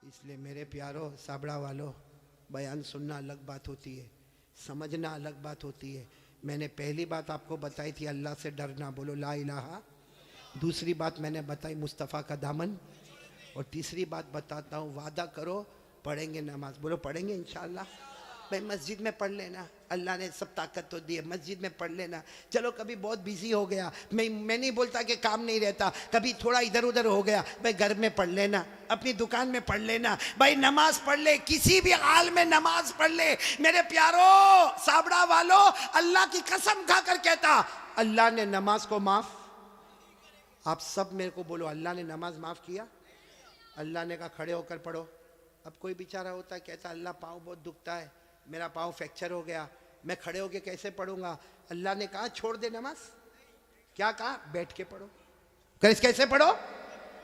इसलिए मेरे प्यारो साबड़ा वालों, बयान सुनना अलग बात होती है, समझना अलग बात होती है। मैंने पहली बात आपको बताई थी अल्लाह से डरना, बोलो ला इलाहा। दूसरी बात मैंने बताई मुस्तफ़ा का दामन। और तीसरी बात बताता हूँ, वादा करो पढ़ेंगे नमाज, बोलो पढ़ेंगे इंशाअल्लाह। भाई मस्जिद में पढ़ लेना, अल्लाह ने सब ताकत तो दी है, मस्जिद में पढ़ लेना। चलो कभी बहुत बिजी हो गया, मैं नहीं बोलता कि काम नहीं रहता, कभी थोड़ा इधर उधर हो गया, भाई घर में पढ़ लेना, अपनी दुकान में पढ़ लेना, भाई नमाज पढ़ ले, किसी भी हाल में नमाज पढ़ ले। मेरे प्यारो साबड़ा वालों, अल्लाह की कसम खाकर कहता, अल्लाह ने नमाज को माफ, आप सब मेरे को बोलो, अल्लाह ने नमाज माफ किया। अल्लाह ने कहा खड़े होकर पढ़ो। अब कोई बेचारा होता है कहता अल्लाह पाँव बहुत दुखता है, मेरा पाँव फ्रैक्चर हो गया, मैं खड़े होके कैसे पढ़ूंगा। अल्लाह ने कहा छोड़ दे नमाज। क्या कहा? बैठ के पढ़ो। कैसे पढ़ो?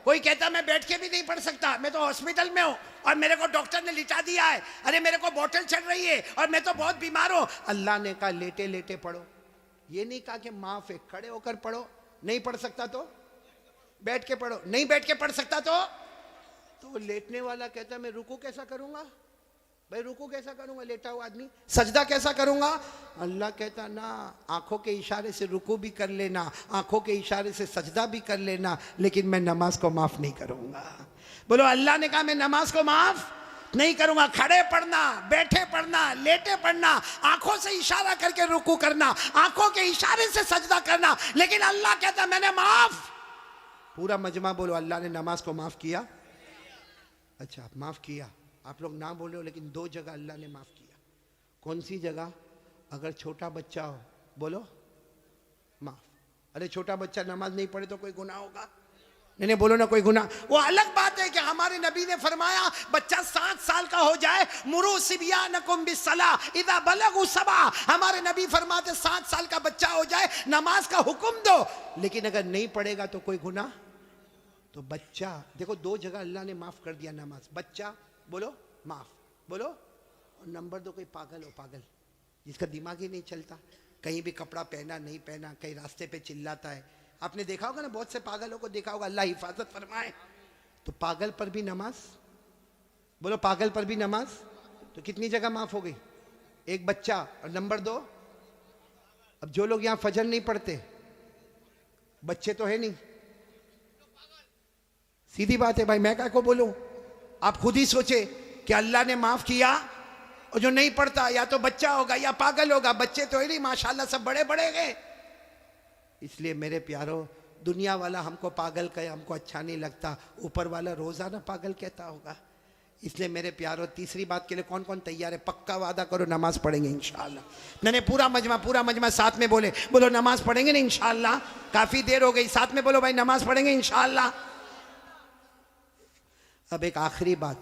कोई कहता मैं बैठ के भी नहीं पढ़ सकता, मैं तो हॉस्पिटल में हूं और मेरे को डॉक्टर ने लिटा दिया है, अरे मेरे को बोतल चढ़ रही है और मैं तो बहुत बीमार हूं। अल्लाह ने कहा लेटे लेटे पढ़ो। ये नहीं कहा कि माफ है, खड़े होकर पढ़ो। नहीं पढ़ सकता तो बैठ के पढ़ो, नहीं बैठ के पढ़ सकता तो लेटने वाला कहता मैं रुकू कैसा करूंगा, भाई रुकू कैसा करूंगा, लेटा हुआ आदमी सजदा कैसा करूंगा। अल्लाह कहता ना, आंखों के इशारे से रुकू भी कर लेना, आंखों के इशारे से सजदा भी कर लेना, लेकिन मैं नमाज को माफ नहीं करूंगा। बोलो अल्लाह ने कहा मैं नमाज को माफ नहीं करूंगा। खड़े पढ़ना, बैठे पढ़ना, लेटे पढ़ना, आंखों से इशारा करके रुकू करना, आंखों के इशारे से सजदा करना, लेकिन अल्लाह कहता मैंने माफ। पूरा मजमा बोलो अल्लाह ने नमाज को माफ किया। अच्छा माफ किया, आप लोग ना बोले हो, लेकिन दो जगह अल्लाह ने माफ किया। कौन सी जगह? अगर छोटा बच्चा हो बोलो माफ। अरे छोटा बच्चा नमाज नहीं पढ़े तो कोई गुनाह होगा? नहीं बोलो ना कोई गुनाह। वो अलग बात है कि हमारे नबी ने फरमाया बच्चा 7 साल का हो जाए, मुरू सिबियानकुम बिस्सलाह इदा बलगु सबा। हमारे नबी फरमाते 7 साल का बच्चा हो जाए नमाज का हुक्म दो, लेकिन अगर नहीं पढ़ेगा तो कोई गुनाह। तो बच्चा देखो, दो जगह अल्लाह ने माफ कर दिया नमाज। बच्चा बोलो माफ, बोलो। और नंबर 2 कोई पागल हो, पागल जिसका दिमाग ही नहीं चलता, कहीं भी कपड़ा पहना नहीं पहना, कहीं रास्ते पे चिल्लाता है। आपने देखा होगा ना, बहुत से पागलों को देखा होगा, अल्लाह हिफाजत फरमाए। तो पागल पर भी नमाज, बोलो पागल पर भी नमाज। तो कितनी जगह माफ हो गई? एक बच्चा। और नंबर 2, अब जो लोग यहाँ फजर नहीं पढ़ते, बच्चे तो है नहीं, सीधी बात है भाई, मैं क्या को बोलूं। आप खुद ही सोचे कि अल्लाह ने माफ किया, और जो नहीं पढ़ता या तो बच्चा होगा या पागल होगा। बच्चे तो है नहीं, माशाल्लाह सब बड़े बड़े गए। इसलिए मेरे प्यारो, दुनिया वाला हमको पागल कहे, हमको अच्छा नहीं लगता, ऊपर वाला रोजाना पागल कहता होगा। इसलिए मेरे प्यारो, तीसरी बात के लिए कौन कौन तैयार है? पक्का वादा करो नमाज पढ़ेंगे इंशाअल्लाह। मैंने पूरा मजमा साथ में बोलो नमाज पढ़ेंगे ना इंशाअल्लाह। काफी देर हो गई, साथ में बोलो भाई नमाज पढ़ेंगे इंशाअल्लाह। अब एक आखिरी बात,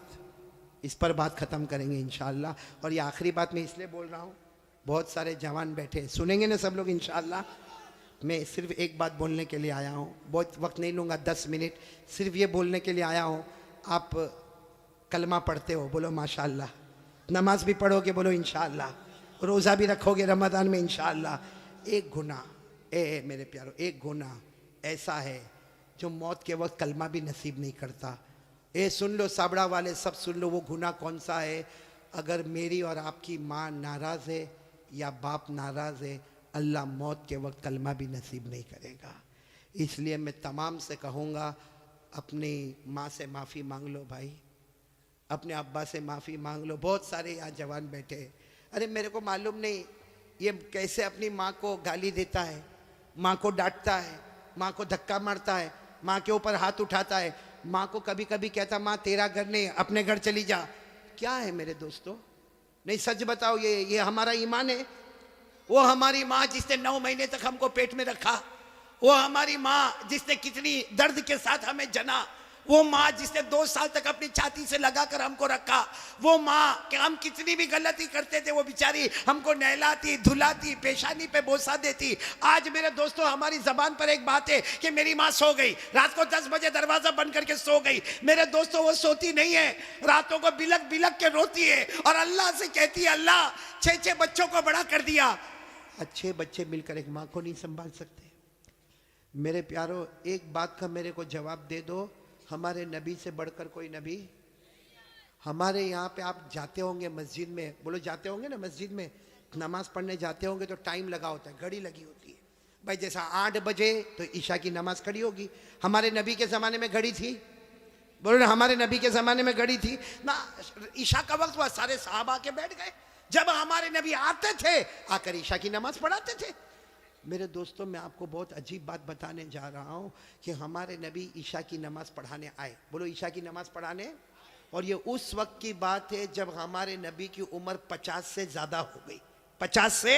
इस पर बात खत्म करेंगे इंशाअल्लाह। और ये आखिरी बात मैं इसलिए बोल रहा हूँ, बहुत सारे जवान बैठे सुनेंगे ना सब लोग इंशाअल्लाह। मैं सिर्फ एक बात बोलने के लिए आया हूँ, बहुत वक्त नहीं लूँगा, 10 मिनट सिर्फ ये बोलने के लिए आया हूँ। आप कलमा पढ़ते हो, बोलो माशाअल्लाह। नमाज भी पढ़ोगे, बोलो इंशाअल्लाह। रोज़ा भी रखोगे रमज़ान में इंशाअल्लाह। एक गुनाह मेरे प्यारो, एक गुनाह ऐसा है जो मौत के वक्त कलमा भी नसीब नहीं करता। सुन लो साबड़ा वाले, सब सुन लो, वो गुनाह कौन सा है? अगर मेरी और आपकी माँ नाराज़ है या बाप नाराज़ है, अल्लाह मौत के वक्त कलमा भी नसीब नहीं करेगा। इसलिए मैं तमाम से कहूँगा, अपनी माँ से माफ़ी मांग लो भाई, अपने अब्बा से माफ़ी मांग लो। बहुत सारे यहाँ जवान बैठे, अरे मेरे को मालूम नहीं ये कैसे अपनी माँ को गाली देता है, माँ को डांटता है, माँ को धक्का मारता है, माँ के ऊपर हाथ उठाता है, माँ को कभी कभी कहता माँ तेरा घर नहीं, अपने घर चली जा। क्या है मेरे दोस्तों? नहीं सच बताओ, ये हमारा ईमान है? वो हमारी माँ जिसने 9 महीने तक हमको पेट में रखा, वो हमारी माँ जिसने कितनी दर्द के साथ हमें जना, वो माँ जिसने 2 साल तक अपनी छाती से लगाकर हमको रखा, वो माँ कि हम कितनी भी गलती करते थे वो बेचारी हमको नहलाती धुलाती, पेशानी पे बोसा देती। आज मेरे दोस्तों हमारी जबान पर एक बात है कि मेरी माँ सो गई, रात को 10 बजे दरवाजा बंद करके सो गई। मेरे दोस्तों वो सोती नहीं है, रातों को बिलक बिलक के रोती है और अल्लाह से कहती है अल्लाह 6 बच्चों को बड़ा कर दिया। अच्छे बच्चे मिलकर एक माँ को नहीं संभाल सकते। मेरे प्यारो, एक बात का मेरे को जवाब दे दो, हमारे नबी से बढ़कर कोई नबी? हमारे यहाँ पे आप जाते होंगे मस्जिद में, बोलो जाते होंगे ना मस्जिद में, नमाज पढ़ने जाते होंगे तो टाइम लगा होता है, घड़ी लगी होती है भाई। जैसा 8 बजे तो ईशा की नमाज खड़ी होगी। हमारे नबी के ज़माने में घड़ी थी, बोलो ना, हमारे नबी के ज़माने में घड़ी थी ना। ईशा का वक्त हुआ, सारे साहबा के बैठ गए। जब हमारे नबी आते थे आकर ईशा की नमाज पढ़ाते थे। मेरे दोस्तों, मैं आपको बहुत अजीब बात बताने जा रहा हूँ कि हमारे नबी ईशा की नमाज पढ़ाने आए, बोलो ईशा की नमाज पढ़ाने। और ये उस वक्त की बात है जब हमारे नबी की उम्र 50 से ज़्यादा हो गई, 50 से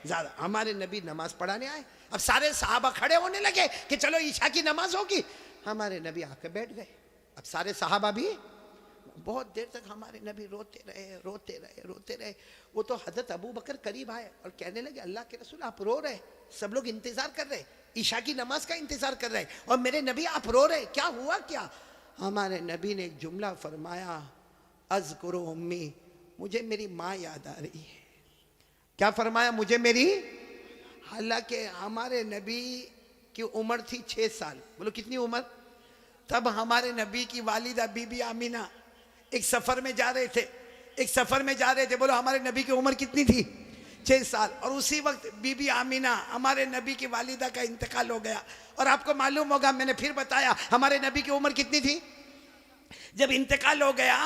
ज़्यादा। हमारे नबी नमाज पढ़ाने आए। अब सारे सहाबा खड़े होने लगे कि चलो ईशा की नमाज होगी। हमारे नबी आके बैठ गए। अब सारे सहाबा भी बहुत देर तक हमारे नबी रोते रहे, रोते रहे, रोते रहे। वो तो हजरत अबू बकर करीब आए और कहने लगे, अल्लाह के रसूल आप रो रहे, सब लोग इंतजार कर रहे, ईशा की नमाज का इंतजार कर रहे, और मेरे नबी आप रो रहे, क्या हुआ क्या? हमारे नबी ने एक जुमला फरमाया, अज़कुरु उम्मी, मुझे मेरी माँ याद आ रही है। क्या फरमाया? मुझे मेरी। हालांकि हमारे नबी की उम्र थी 6 साल। बोलो कितनी उम्र? तब हमारे नबी की वालिदा बीबी आमीना एक सफर में जा रहे थे, एक सफर में जा रहे थे। बोलो हमारे नबी की उम्र कितनी थी? 6 साल। और उसी वक्त बीबी आमीना हमारे नबी की वालिदा का इंतकाल हो गया। और आपको मालूम होगा, मैंने फिर बताया, हमारे नबी की उम्र कितनी थी जब इंतकाल हो गया।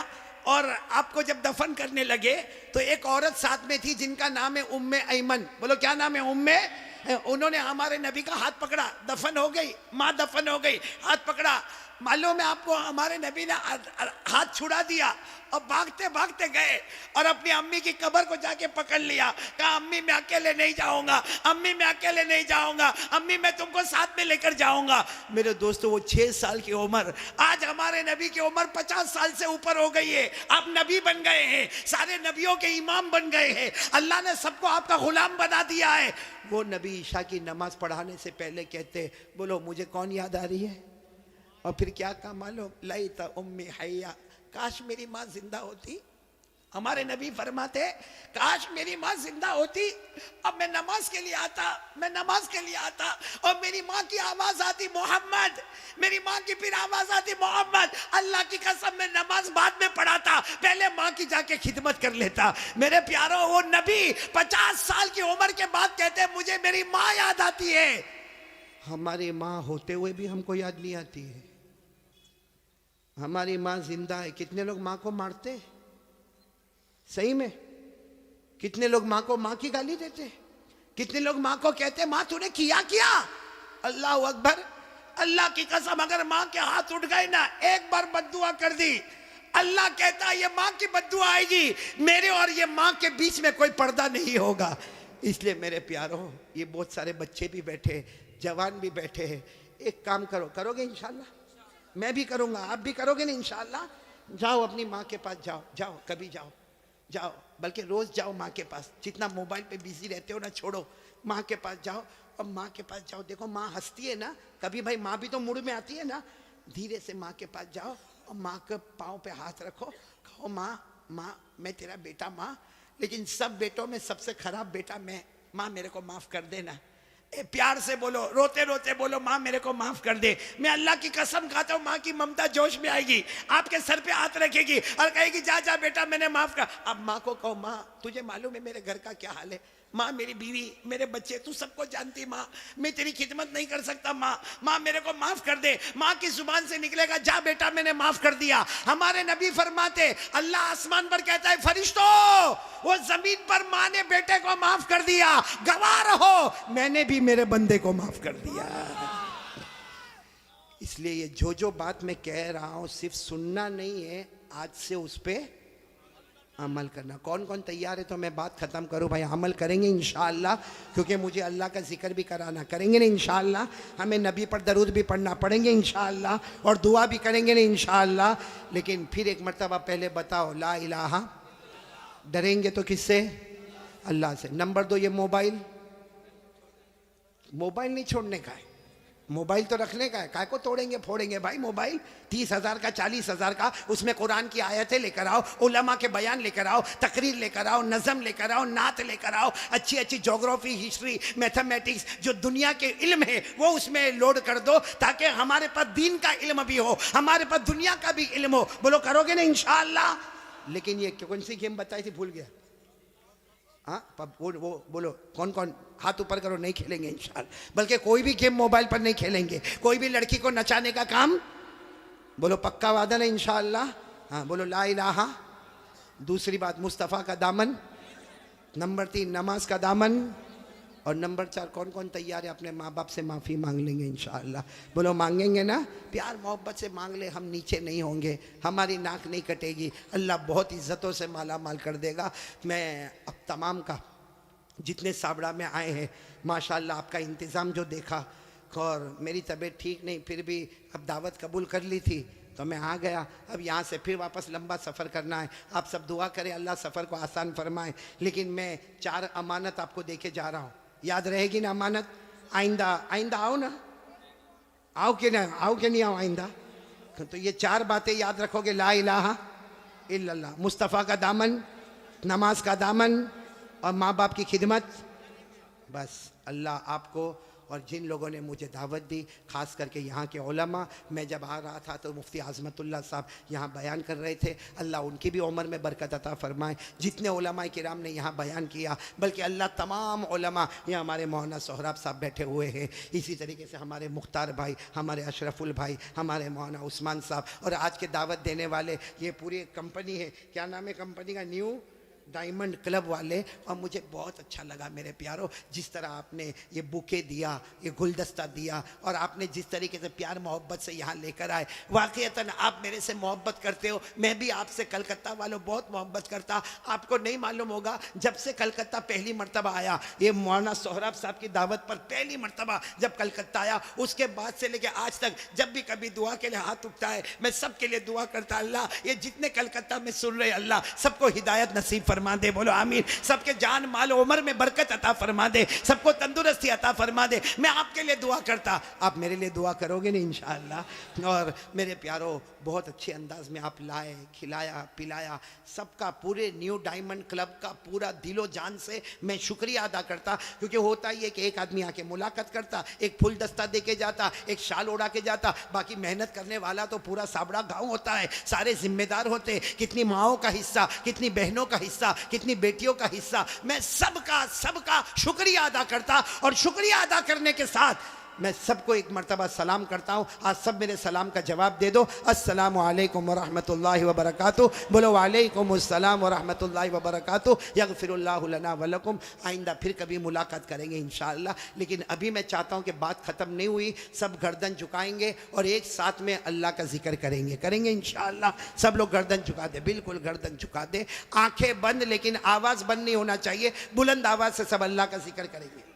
और आपको जब दफन करने लगे तो एक औरत साथ में थी जिनका नाम है उम्मे ऐमन। बोलो क्या नाम है? उम्मे। उन्होंने हमारे नबी का हाथ पकड़ा, दफन हो गई माँ, दफन हो गई, हाथ पकड़ा। मालूम है आपको, हमारे नबी ने हाथ छुड़ा दिया और भागते भागते गए और अपनी अम्मी की कब्र को जाके पकड़ लिया। कहा अम्मी मैं अकेले नहीं जाऊंगा, अम्मी मैं अकेले नहीं जाऊंगा, अम्मी मैं तुमको साथ में लेकर जाऊंगा। मेरे दोस्तों, वो 6 साल की उम्र, आज हमारे नबी की उम्र 50 साल से ऊपर हो गई है। आप नबी बन गए हैं, सारे नबियों के इमाम बन गए हैं, अल्लाह ने सबको आपका गुलाम बना दिया है। वो नबी ईशा की नमाज पढ़ाने से पहले कहते, बोलो मुझे कौन याद आ रही है? और फिर क्या कहा मालूम? लैता उम्मी हय्या, काश मेरी माँ जिंदा होती। हमारे नबी फरमाते, काश मेरी माँ जिंदा होती, अब मैं नमाज के लिए आता, मैं नमाज के लिए आता और मेरी माँ की आवाज आती मोहम्मद, मेरी माँ की फिर आवाज आती मोहम्मद। अल्लाह की कसम, मैं नमाज बाद में पढ़ाता, पहले माँ की जाके खिदमत कर लेता। मेरे प्यारो, वो नबी 50 साल की उम्र के बाद कहते मुझे मेरी माँ याद आती है। हमारी माँ होते हुए भी हमको याद नहीं आती है। हमारी माँ जिंदा है। कितने लोग माँ को मारते? सही में? कितने लोग माँ को माँ की गाली देते? कितने लोग माँ को कहते माँ तूने किया क्या? अल्लाह अकबर, अल्लाह की कसम, अगर माँ के हाथ उठ गए ना, एक बार बद्दुआ कर दी, अल्लाह कहता ये माँ की बद्दुआ आएगी, मेरे और ये माँ के बीच में कोई पर्दा नहीं होगा। इसलिए मेरे प्यारों, ये बहुत सारे बच्चे भी बैठे, जवान भी बैठे हैं, एक काम करो, करोगे इंशाल्लाह? मैं भी करूंगा, आप भी करोगे ना इंशाल्लाह? जाओ अपनी माँ के पास, जाओ जाओ, कभी जाओ, जाओ, बल्कि रोज जाओ माँ के पास। जितना मोबाइल पे बिजी रहते हो ना, छोड़ो, माँ के पास जाओ। और माँ के पास जाओ, देखो माँ हंसती है ना, कभी भाई माँ भी तो मूड में आती है ना। धीरे से माँ के पास जाओ और माँ के पाँव पे हाथ रखो, कहो माँ, माँ मैं तेरा बेटा माँ, लेकिन सब बेटों में सबसे खराब बेटा मैं, माँ मेरे को माफ कर देना। प्यार से बोलो, रोते रोते बोलो, माँ मेरे को माफ कर दे। मैं अल्लाह की कसम खाता हूँ, माँ की ममता जोश में आएगी, आपके सर पे हाथ रखेगी और कहेगी जा जा बेटा मैंने माफ कर। अब माँ को कहो, माँ तुझे मालूम है मेरे घर का क्या हाल है, माँ मेरी बीवी, मेरे बच्चे, तू सबको जानती माँ, मैं तेरी खिदमत नहीं कर सकता माँ, माँ मेरे को माफ कर दे। माँ की जुबान से निकलेगा जा बेटा मैंने माफ कर दिया। हमारे नबी फरमाते, अल्लाह आसमान पर कहता है फरिश्तों, वो जमीन पर माँ ने बेटे को माफ कर दिया, गवाह रहो मैंने भी मेरे बंदे को माफ कर दिया। इसलिए ये जो बात मैं कह रहा हूं सिर्फ सुनना नहीं है, आज से उस पर अमल करना। कौन कौन तैयार है? तो मैं बात खत्म करूं भाई, अमल करेंगे इंशाअल्लाह, क्योंकि मुझे अल्लाह का जिक्र भी कराना, करेंगे ना इंशाअल्लाह। हमें नबी पर दरूद भी पढ़ना पड़ेंगे इंशाअल्लाह, और दुआ भी करेंगे ना इंशाअल्लाह। लेकिन फिर एक मरतबा पहले बताओ, ला इलाहा, डरेंगे तो किससे? अल्लाह से। नंबर 2, ये मोबाइल नहीं छोड़ने का है। मोबाइल तो रखने का है, काय को तोड़ेंगे फोड़ेंगे भाई मोबाइल? 30,000 का 40,000 का, उसमें कुरान की आयतें लेकर आओ, उलमा के बयान लेकर आओ, तकरीर लेकर आओ, नज़म लेकर आओ, नात लेकर आओ, अच्छी अच्छी ज्योग्राफी, हिस्ट्री, मैथमेटिक्स, जो दुनिया के इल्म है वो उसमें लोड कर दो, ताकि हमारे पास दीन का इल्म भी हो, हमारे पास दुनिया का भी इल्म हो। बोलो करोगे ना इंशाअल्लाह? लेकिन ये कौन सी गेम बताई थी, भूल गया। हाँ, वो बोलो कौन कौन, हाथ ऊपर करो। नहीं खेलेंगे इंशाअल्लाह, बल्कि कोई भी गेम मोबाइल पर नहीं खेलेंगे, कोई भी लड़की को नचाने का काम। बोलो पक्का वादा ना इंशाअल्लाह? हाँ बोलो ला इलाहा। दूसरी बात मुस्तफ़ा का दामन। नंबर 3 नमाज का दामन। और नंबर 4 कौन कौन तैयार है अपने माँ बाप से माफ़ी मांग लेंगे इंशाअल्लाह? बोलो मांगेंगे ना? प्यार मोहब्बत से मांग ले, हम नीचे नहीं होंगे, हमारी नाक नहीं कटेगी, अल्लाह बहुत इज़्ज़तों से माला माल कर देगा। मैं अब तमाम का जितने साबड़ा में आए हैं माशाअल्लाह, आपका इंतज़ाम जो देखा, और मेरी तबीयत ठीक नहीं फिर भी अब दावत कबूल कर ली थी तो मैं आ गया। अब यहाँ से फिर वापस लंबा सफ़र करना है। आप सब दुआ करें अल्लाह सफ़र को आसान फरमाए। लेकिन मैं 4 अमानत आपको देके जा रहा हूँ, याद रहेगी ना अमानत? आइंदा आइंदा आओ ना, आओ कि ना, आओ कि नहीं आओ आइंदा? तो ये 4 बातें याद रखोगे, ला इलाहा इल्लल्लाह, मुस्तफ़ा का दामन, नमाज का दामन और माँ बाप की खिदमत। बस अल्लाह आपको और जिन लोगों ने मुझे दावत दी, ख़ास करके यहाँ के उलमा, मैं जब आ रहा था तो मुफ्ती आज़मतुल्लाह साहब यहाँ बयान कर रहे थे, अल्लाह उनकी भी उम्र में बरकत अता फ़रमाए। जितने उलमा किराम ने यहाँ बयान किया, बल्कि अल्लाह तमाम उलमा, यहाँ हमारे मौलाना सोहराब साहब बैठे हुए हैं, इसी तरीके से हमारे मुख्तार भाई, हमारे अशरफुल भाई, हमारे मौलाना उस्मान साहब, और आज के दावत देने वाले ये पूरी कंपनी है, क्या नाम है कंपनी का? न्यू डायमंड क्लब वाले। और मुझे बहुत अच्छा लगा मेरे प्यारों, जिस तरह आपने ये बुके दिया, ये गुलदस्ता दिया, और आपने जिस तरीके से प्यार मोहब्बत से यहाँ लेकर आए, वाक़ईतन आप मेरे से मोहब्बत करते हो, मैं भी आपसे कलकत्ता वालों बहुत मोहब्बत करता। आपको नहीं मालूम होगा, जब से कलकत्ता पहली मरतबा आया, ये मौलाना सोहराब साहब की दावत पर पहली मरतबा जब कलकत्ता आया, उसके बाद से लेके आज तक जब भी कभी दुआ के लिए हाथ उठता है, मैं सबके लिए दुआ करता, अल्लाह ये जितने कलकत्ता में सुन रहे, अल्लाह सबको हिदायत नसीब फरमा दे। बोलो आमीन। सबके जान माल उम्र में बरकत अता फरमा दे, सबको तंदुरुस्ती अता फरमा दे। मैं आपके लिए दुआ करता, आप मेरे लिए दुआ करोगे ना इंशाअल्लाह। और मेरे प्यारों, बहुत अच्छे अंदाज में आप लाए, खिलाया पिलाया, सबका पूरे न्यू डायमंड क्लब का पूरा दिलो जान से मैं शुक्रिया अदा करता। क्योंकि होता ही है कि एक आदमी आके मुलाकात करता, एक फूल दस्ता दे के जाता, एक शाल उड़ा के जाता, बाकी मेहनत करने वाला तो पूरा साबड़ा गांव होता है, सारे जिम्मेदार होते, कितनी माओं का हिस्सा, कितनी बहनों का हिस्सा, कितनी बेटियों का हिस्सा। मैं सबका शुक्रिया अदा करता, और शुक्रिया अदा करने के साथ मैं सबको एक मर्तबा सलाम करता हूँ। आज सब मेरे सलाम का जवाब दे दो, अस्सलामु अलैकुम व रहमतुल्लाहि व बरकातुहू। बोलो वालेकुम अस्सलाम व रहमतुल्लाहि व बरकातुहू। यगफिरुल्लाहु लना व लकुम। आइंदा फिर कभी मुलाकात करेंगे इंशाअल्लाह। लेकिन अभी मैं चाहता हूँ कि बात ख़त्म नहीं हुई, सब गर्दन झुकाएंगे और एक साथ में अल्लाह का जिक्र करेंगे इंशाअल्लाह। सब लोग गर्दन झुका दे, बिल्कुल गर्दन झुका दे, आंखें बंद, लेकिन आवाज़ बंद नहीं होना चाहिए, बुलंद आवाज़ से सब अल्लाह का जिक्र करेंगे।